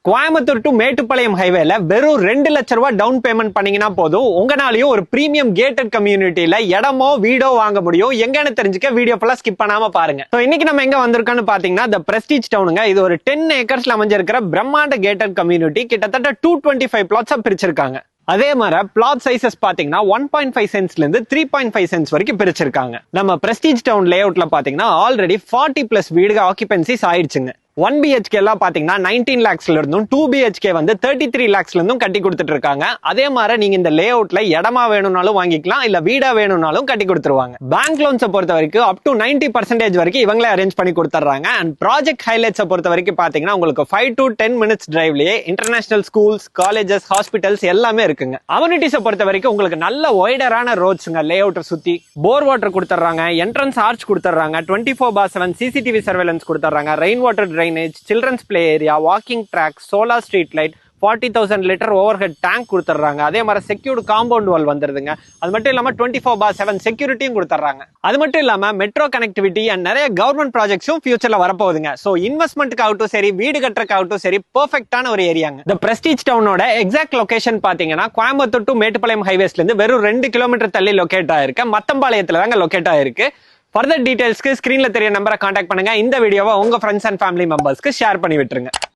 Coimbatore to Mettupalayam ஹைவேல வெறும் 2 லட்சம் ரூபாய் டவுன் பேமெண்ட் பண்ணீங்கன்னா போதும் உங்களாலையும் ஒரு பிரீமியம் கேட்டட் கம்யூனிட்டியில இடமோ வீடோ வாங்க முடியும். எங்கன்னு தெரிஞ்சுக்க வீடியோ ஃபுல்லா ஸ்கிப் பண்ணாம பாருங்க. இன்னைக்கு நம்ம எங்க வந்திருக்கோம்னு பாத்தீங்கன்னா தி பிரஸ்டீஜ் டவுனுங்க. இது ஒரு 10 ஏக்கர்ஸ்ல அமைஞ்சிருக்கிற பிரம்மாண்ட கேட்டட் கம்யூனிட்டி. கிட்டத்தட்ட 225 பிளாட்ஸா பிரிச்சிருக்காங்க. அதே மாதிரி பிளாட் சைசஸ் பாத்தீங்கன்னா 1.5 சென்ட்ஸ்ல இருந்து 3.5 சென்ட்ஸ் வரைக்கும் பிரிச்சிருக்காங்க. நம்ம பிரஸ்டீஜ் டவுன் லே அவுட்ல பாத்தீங்கன்னா ஆல்ரெடி 40+ வீடு ஆக்கியபென்சிஸ் ஆயிடுச்சுங்க. 1 BHK எல்லாம் பாத்தீங்கன்னா 19 lakhsல இருந்தும் 2 BHK வந்து 33 lakhsல இருந்தும் கட்டி கொடுத்துட்டு இருக்காங்க. அதே மாதிரி நீங்க இந்த லே அவுட்ல இடமா வேணும்னாலும் வாங்கிக்கலாம், இல்ல வீடா வேணும்னாலும் கட்டி கொடுத்துருவாங்க. பேங்க் லோன்ஸை பொறுத்த வரைக்கும் அப் டு 90% வரைக்கும் இவங்களே அரேஞ்ச் பண்ணி கொடுத்துறாங்க. அண்ட் ப்ராஜெக்ட் ஹைலைட்ஸை பொறுத்த வரைக்கும் பாத்தீங்கன்னா உங்களுக்கு 5 to 10 minutes டிரைவ்லயே இன்டர்நேஷனல் ஸ்கூல்ஸ், காலேஜஸ், ஹாஸ்பிட்டல்ஸ் எல்லாமே இருக்குங்க. அம்யூனிட்டிஸை பொறுத்த வரைக்கும் உங்களுக்கு நல்ல வைடரான ரோட்ஸ்ங்க. லே அவுட்டை சுத்தி போர் வாட்டர் கொடுத்துறாங்க, என்ட்ரன்ஸ் ஆர்ச் கொடுத்துறாங்க, 24/7 CCTV சர்வேலன்ஸ் கொடுத்துறாங்க, rain water children's play area, walking track, solar street light, 40,000 liter overhead tank கொடுத்துறாங்க. அதே மாதிரி செக்யூர்டு காம்பவுண்ட் வால் வந்துருதுங்க. அது மட்டும் இல்லாம 24/7 செக்யூரிட்டியும் கொடுத்துறாங்க. அது மட்டும் இல்லாம மெட்ரோ கனெக்டிவிட்டி அண்ட் நிறைய கவர்மெண்ட் ப்ராஜெக்ட்ஸும் ஃபியூச்சர்ல வரப்போகுதுங்க. சோ இன்வெஸ்ட்மெண்ட்க்கு ஆகட்டும் சரி, வீடு கட்டுறதுக்கு ஆகட்டும் சரி, பெர்ஃபெக்ட்டான ஒரு ஏரியாங்க. தி பிரஸ்டீஜ் டவுனோட எக்ஸாக்ட் லொகேஷன் பாத்தீங்கன்னா கோயம்புத்தூர் டு மேட்டுப்பாளையம் ஹைவேஸ்ல இருந்து வெறும் 2 கிலோமீட்டர் தள்ளி லொகேட் ஆயிருக்கு. மத்தம்பாளையத்துல தாங்க லொகேட் ஆயிருக்கு. ஃபர்தர் டீடைல்ஸ்க்கு ஸ்கிரீன்ல தெரிய நம்பரை கான்டாக்ட் பண்ணுங்க. இந்த வீடியோவை உங்க ஃப்ரெண்ட்ஸ் அண்ட் ஃபேமிலி மெம்பர்ஸ்க்கு ஷேர் பண்ணி விட்டுருங்க.